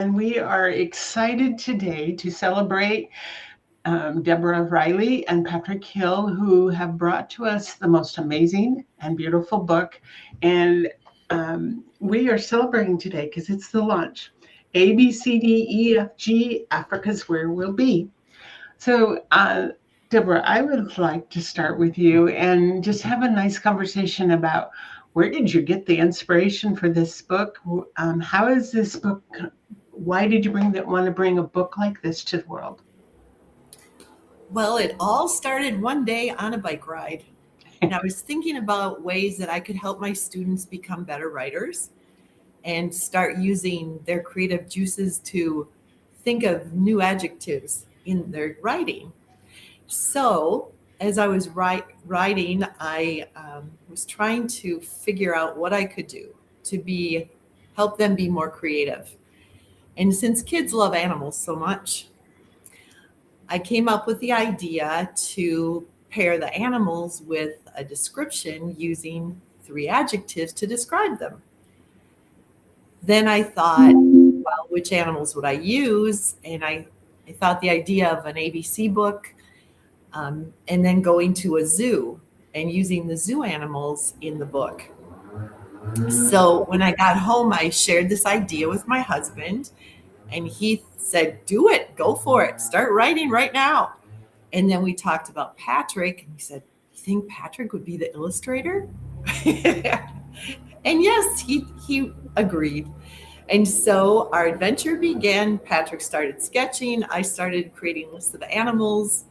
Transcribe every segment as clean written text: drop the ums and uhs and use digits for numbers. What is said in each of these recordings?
And we are excited today to celebrate Debra Rilley and Patrick Hill, who have brought to us the most amazing and beautiful book. And we are celebrating today because it's the launch. A, B, C, D, E, F, G, Africa's Where We'll Be. So, Deborah, I would like to start with you and just have a nice conversation about where did you get the inspiration for this book? How is this book? Why did you want to bring a book like this to the world? Well, it all started one day on a bike ride. And I was thinking about ways that I could help my students become better writers and start using their creative juices to think of new adjectives in their writing. So, as I was writing, I was trying to figure out what I could do to help them be more creative. And since kids love animals so much, I came up with the idea to pair the animals with a description using 3 adjectives to describe them. Then I thought, well, which animals would I use? And I thought the idea of an ABC book, and then going to a zoo and using the zoo animals in the book. So when I got home, I shared this idea with my husband, and he said, do it, go for it, start writing right now. And then we talked about Patrick, and he said, you think Patrick would be the illustrator? And yes, he agreed. And so our adventure began. Patrick started sketching. I started creating lists of animals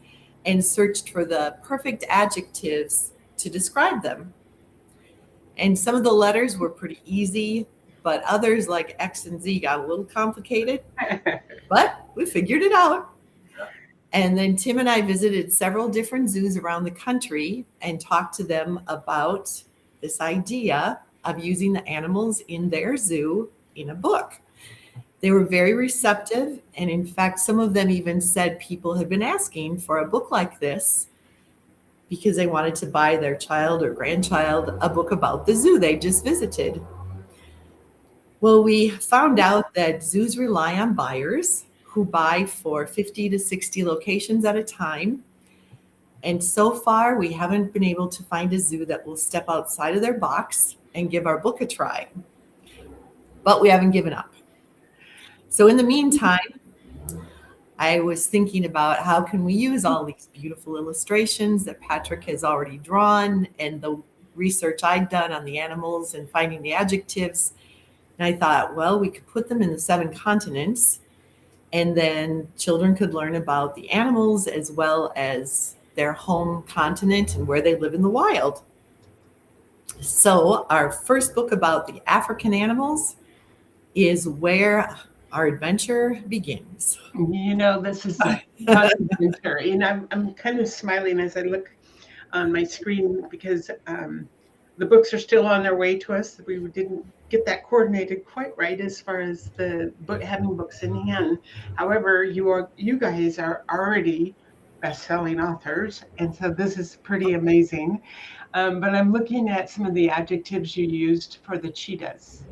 and searched for the perfect adjectives to describe them. And some of the letters were pretty easy, but others like X and Z got a little complicated. But we figured it out. And then Tim and I visited several different zoos around the country and talked to them about this idea of using the animals in their zoo in a book. They were very receptive. And in fact, some of them even said people had been asking for a book like this because they wanted to buy their child or grandchild a book about the zoo they just visited. Well, we found out that zoos rely on buyers who buy for 50 to 60 locations at a time. And so far, we haven't been able to find a zoo that will step outside of their box and give our book a try. But we haven't given up. So in the meantime, I was thinking about how can we use all these beautiful illustrations that Patrick has already drawn and the research I'd done on the animals and finding the adjectives. And I thought, well, we could put them in the 7 continents, and then children could learn about the animals as well as their home continent and where they live in the wild. So our first book about the African animals is where our adventure begins. You know, this is a fun adventure. And I'm kind of smiling as I look on my screen because the books are still on their way to us. We didn't get that coordinated quite right as far as the book having books in hand. However, you guys are already best-selling authors, and so this is pretty amazing. But I'm looking at some of the adjectives you used for the cheetahs.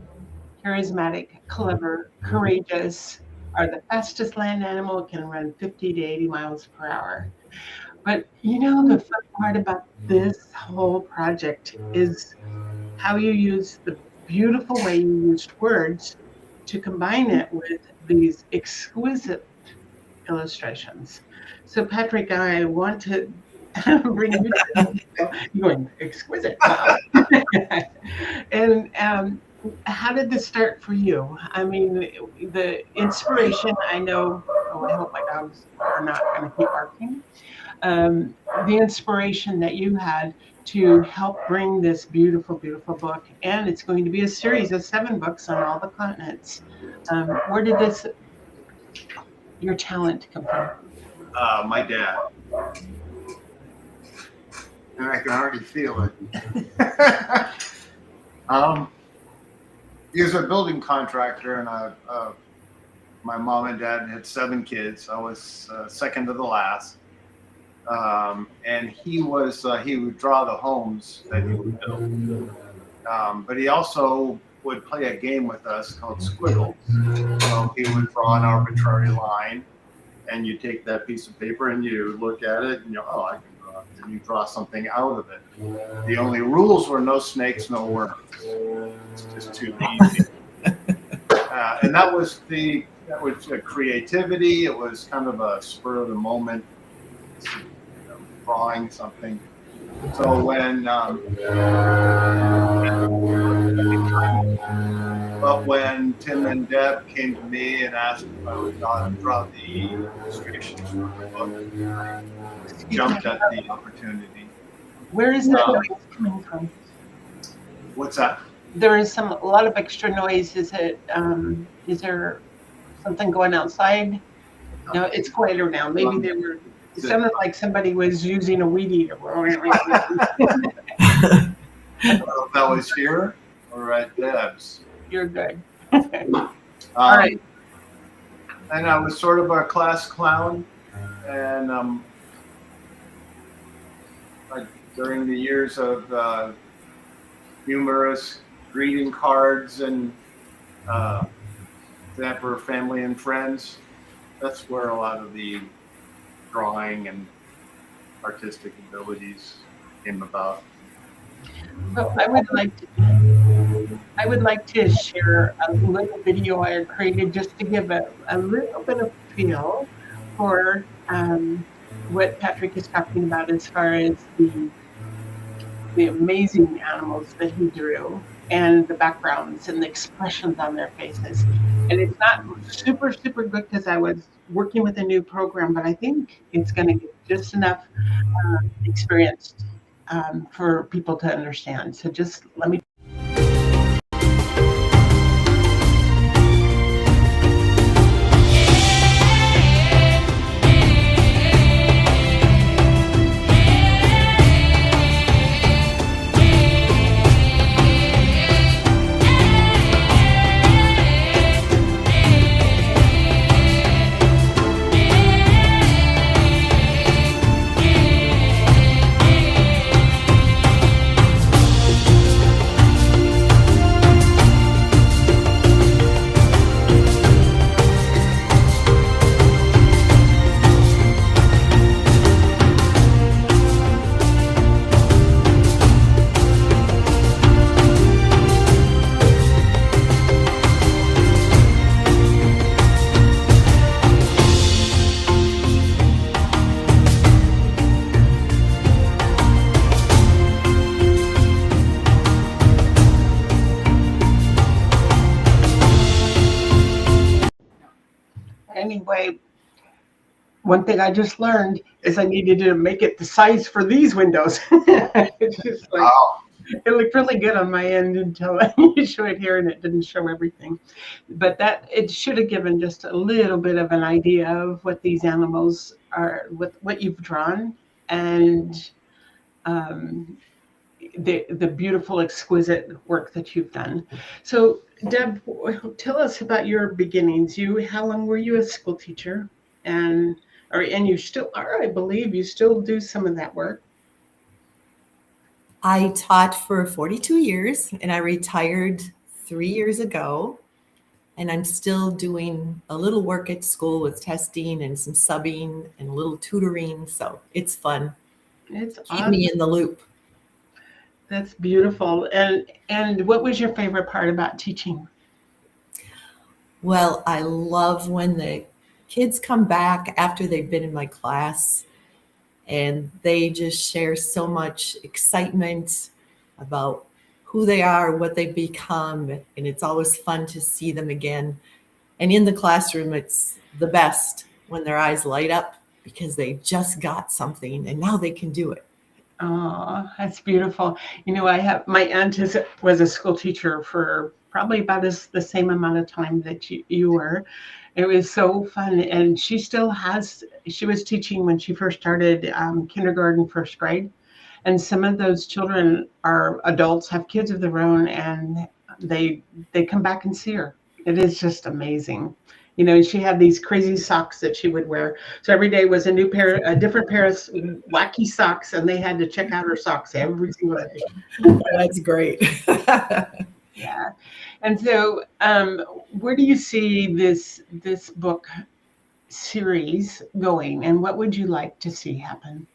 Charismatic, clever, courageous, are the fastest land animal, can run 50 to 80 miles per hour. But you know, the fun part about this whole project is how you use the beautiful way you used words to combine it with these exquisite illustrations. So Patrick, I want to bring you to you're going exquisite. Wow. And how did this start for you? I mean, the inspiration, I know, oh, I hope my dogs are not going to keep barking. The inspiration that you had to help bring this beautiful, beautiful book. And it's going to be a series of 7 books on all the continents. Where did your talent come from? My dad. And I can already feel it. He was a building contractor, and my mom and dad had 7 kids. I was second to the last. And he would draw the homes that he would build. But he also would play a game with us called Squiggles. So he would draw an arbitrary line, and you take that piece of paper and you look at it and oh, I can draw it. And you draw something out of it. The only rules were no snakes, no worms. It's just too easy. And that was creativity. It was kind of a spur of the moment, drawing something. So when Tim and Deb came to me and asked if I would draw the illustrations for the book, I jumped at the opportunity. Where is that noise coming from? What's that? There is a lot of extra noise. Is there something going outside? No, it's quieter now. Maybe it sounded like somebody was using a weed eater. I don't know if that was here or at Deb's. You're good. All right. And I was sort of a class clown, and during the years of humorous greeting cards and that for family and friends, that's where a lot of the drawing and artistic abilities came about. Well, I would like to share a little video I created just to give a little bit of feel for what Patrick is talking about as far as the amazing animals that he drew and the backgrounds and the expressions on their faces. And it's not super good because I was working with a new program, but I think it's going to get just enough experience for people to understand. So just let me. Anyway, one thing I just learned is I needed to make it the size for these windows. It's just like, it looked really good on my end until you show it here and it didn't show everything. But it should have given just a little bit of an idea of what these animals are, what you've drawn, and the beautiful, exquisite work that you've done. So, Deb, tell us about your beginnings. How long were you a school teacher? And you still are, I believe. You still do some of that work. I taught for 42 years, and I retired 3 years ago. And I'm still doing a little work at school with testing and some subbing and a little tutoring. So it's fun. It's Keep awesome. me in the loop. That's beautiful. And what was your favorite part about teaching? Well, I love when the kids come back after they've been in my class and they just share so much excitement about who they are, what they've become. And it's always fun to see them again. And in the classroom, it's the best when their eyes light up because they just got something and now they can do it. Oh, that's beautiful. My aunt was a school teacher for probably about the same amount of time that you were. It was so fun. And she was teaching when she first started kindergarten, first grade. And some of those children are adults, have kids of their own, and they come back and see her. It is just amazing. She had these crazy socks that she would wear. So every day was a different pair of wacky socks, and they had to check out her socks every single day. That's great. Yeah. And so, where do you see this book series going, and what would you like to see happen?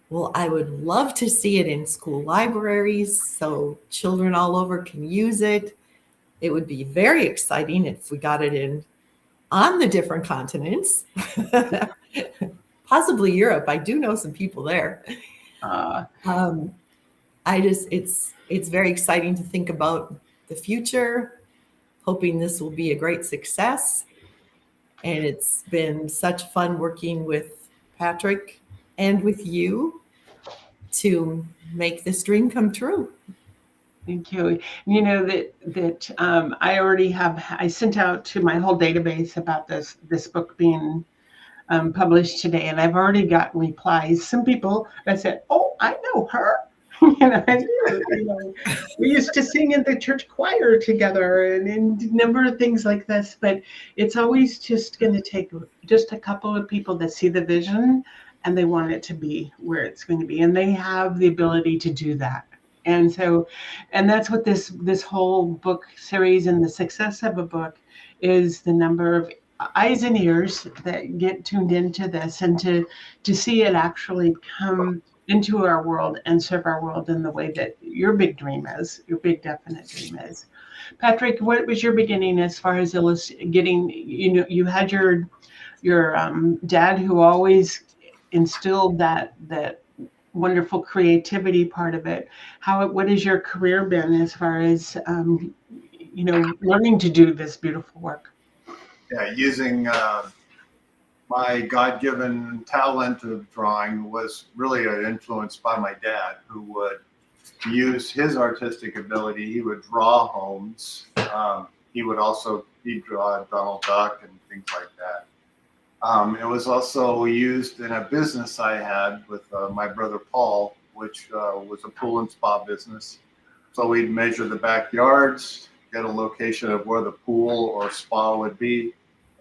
Well, I would love to see it in school libraries so children all over can use it. It would be very exciting if we got it in on the different continents, possibly Europe. I do know some people there. Uh, Um, it's very exciting to think about the future, hoping this will be a great success. And it's been such fun working with Patrick and with you to make this dream come true. Thank you. You know that I sent out to my whole database about this book being published today, and I've already gotten replies. Some people that said, "Oh, I know her." We used to sing in the church choir together, and a number of things like this. But it's always just going to take just a couple of people that see the vision, and they want it to be where it's going to be, and they have the ability to do that. And so, and that's what this whole book series and the success of a book is, the number of eyes and ears that get tuned into this, and to see it actually come into our world and serve our world in the way that your big dream is, your big definite dream is. Patrick, what was your beginning as far as getting, you had your dad who always instilled that wonderful creativity part of it. What has your career been as far as learning to do this beautiful work? Yeah, using my God-given talent of drawing was really influenced by my dad, who would use his artistic ability. He would draw homes. He'd draw Donald Duck and things like that. It was also used in a business I had with my brother Paul, which was a pool and spa business. So we'd measure the backyards, get a location of where the pool or spa would be,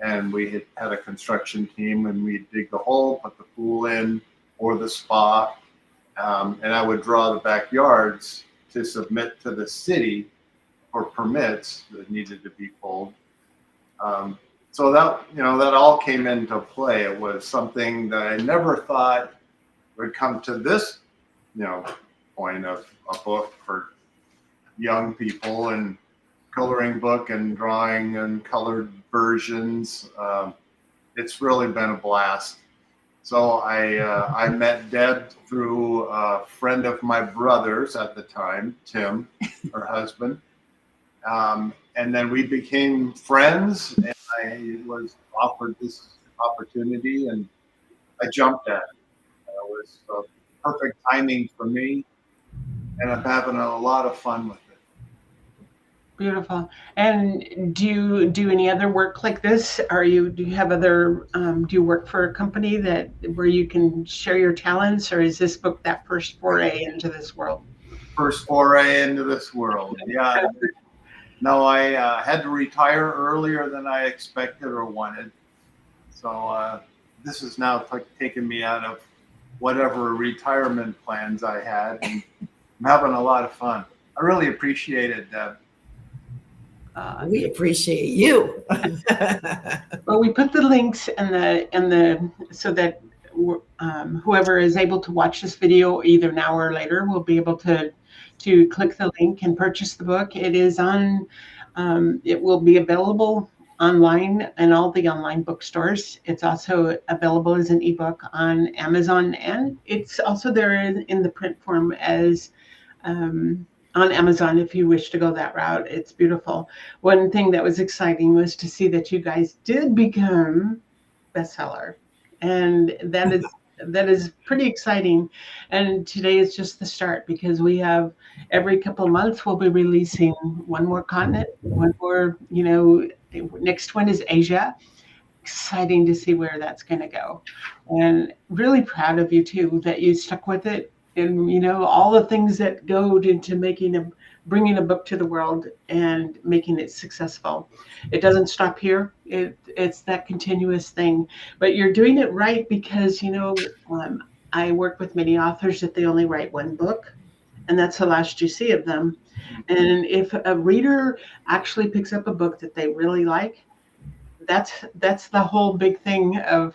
and we had a construction team, and we'd dig the hole, put the pool in or the spa, and I would draw the backyards to submit to the city for permits that needed to be pulled. So that all came into play. It was something that I never thought would come to this, point of a book for young people, and coloring book and drawing and colored versions. It's really been a blast. So I met Deb through a friend of my brother's at the time, Tim, her husband. And then we became friends, and I was offered this opportunity, and I jumped at it. It was perfect timing for me, and I'm having a lot of fun with it. Beautiful. And do you do any other work like this? Do you have other, do you work for a company where you can share your talents, or is this book that first foray into this world? First foray into this world, yeah. No, I had to retire earlier than I expected or wanted. So this has now taken me out of whatever retirement plans I had, and I'm having a lot of fun. I really appreciate it, Deb. We appreciate you. Well, we put the links so that whoever is able to watch this video either now or later will be able to click the link and purchase the book. It is on. It will be available online in all the online bookstores. It's also available as an ebook on Amazon, and it's also there in the print form as on Amazon if you wish to go that route. It's beautiful. One thing that was exciting was to see that you guys did become bestseller, and that is pretty exciting. And today is just the start, because we have every couple of months we'll be releasing one more continent, one more, next one is Asia. Exciting to see where that's going to go, and really proud of you too that you stuck with it, and all the things that go into bringing a book to the world and making it successful. It doesn't stop here. It's that continuous thing, but you're doing it right, because I work with many authors that they only write one book, and that's the last you see of them. And if a reader actually picks up a book that they really like, that's the whole big thing of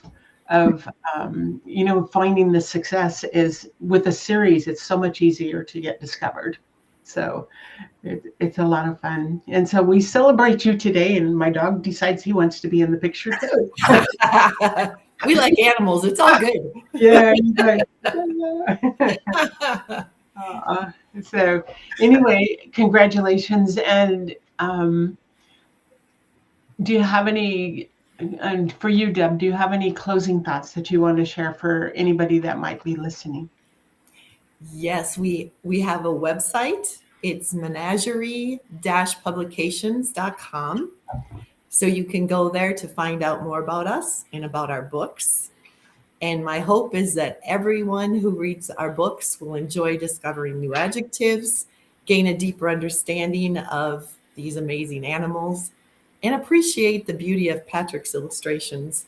finding the success is with a series. It's so much easier to get discovered. So it's a lot of fun. And so we celebrate you today. And my dog decides he wants to be in the picture too. We like animals. It's all good. Yeah. He's like, so anyway, congratulations. And do you have any, and for you, Deb, do you have any closing thoughts that you want to share for anybody that might be listening? Yes, we have a website. It's menagerie-publications.com. So you can go there to find out more about us and about our books. And my hope is that everyone who reads our books will enjoy discovering new adjectives, gain a deeper understanding of these amazing animals, and appreciate the beauty of Patrick's illustrations.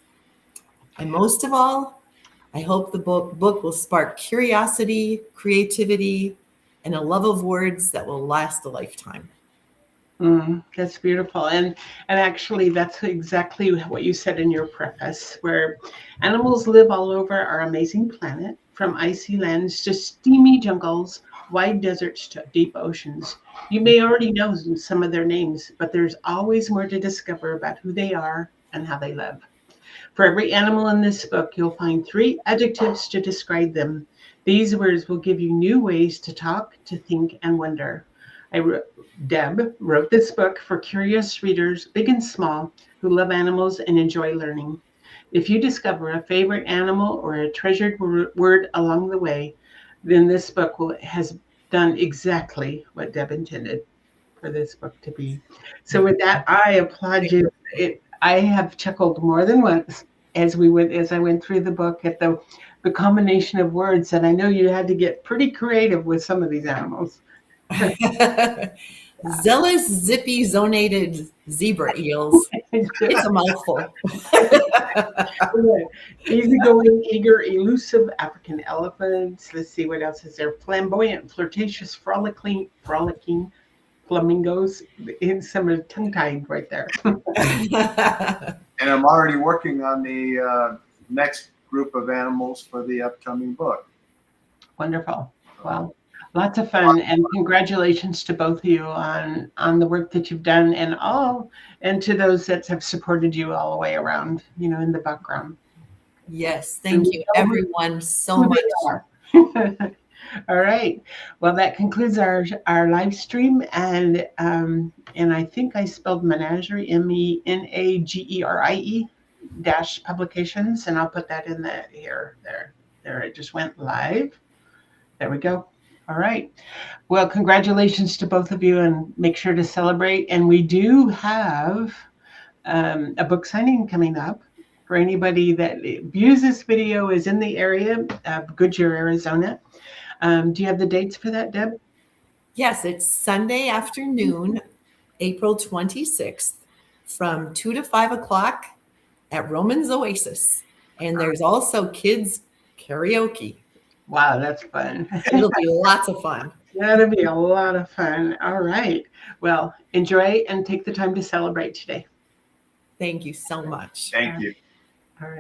And most of all, I hope the book will spark curiosity, creativity, and a love of words that will last a lifetime. That's beautiful. And actually, that's exactly what you said in your preface, where animals live all over our amazing planet, from icy lands to steamy jungles, wide deserts to deep oceans. You may already know some of their names, but there's always more to discover about who they are and how they live. For every animal in this book, you'll find 3 adjectives to describe them. These words will give you new ways to talk, to think, and wonder. Deb wrote this book for curious readers, big and small, who love animals and enjoy learning. If you discover a favorite animal or a treasured word along the way, then this book has done exactly what Deb intended for this book to be. So with that, I applaud you. I have chuckled more than once as I went through the book at the combination of words, and I know you had to get pretty creative with some of these animals. Zealous, zippy, zonated zebra eels. It's a mouthful. Easygoing, eager, elusive African elephants. Let's see what else is there. Flamboyant, flirtatious, frolicking flamingos. In some are tongue-tied right there. And I'm already working on the next group of animals for the upcoming book. Wonderful. Well, lots of fun, and congratulations to both of you on the work that you've done, and to those that have supported you all the way around, in the background. Yes, thank you everyone so much. All right. Well, that concludes our live stream, and I think I spelled menagerie, MENAGERIE -publications, and I'll put that in there. There. It just went live. There we go. All right. Well, congratulations to both of you, and make sure to celebrate. And we do have a book signing coming up. For anybody that views this video is in the area of Goodyear, Arizona. Do you have the dates for that, Deb? Yes, it's Sunday afternoon, April 26th, from 2 to 5 o'clock at Roman's Oasis. And there's also kids karaoke. Wow, that's fun. It'll be lots of fun. That'll be a lot of fun. All right. Well, enjoy and take the time to celebrate today. Thank you so much. Thank you. All right.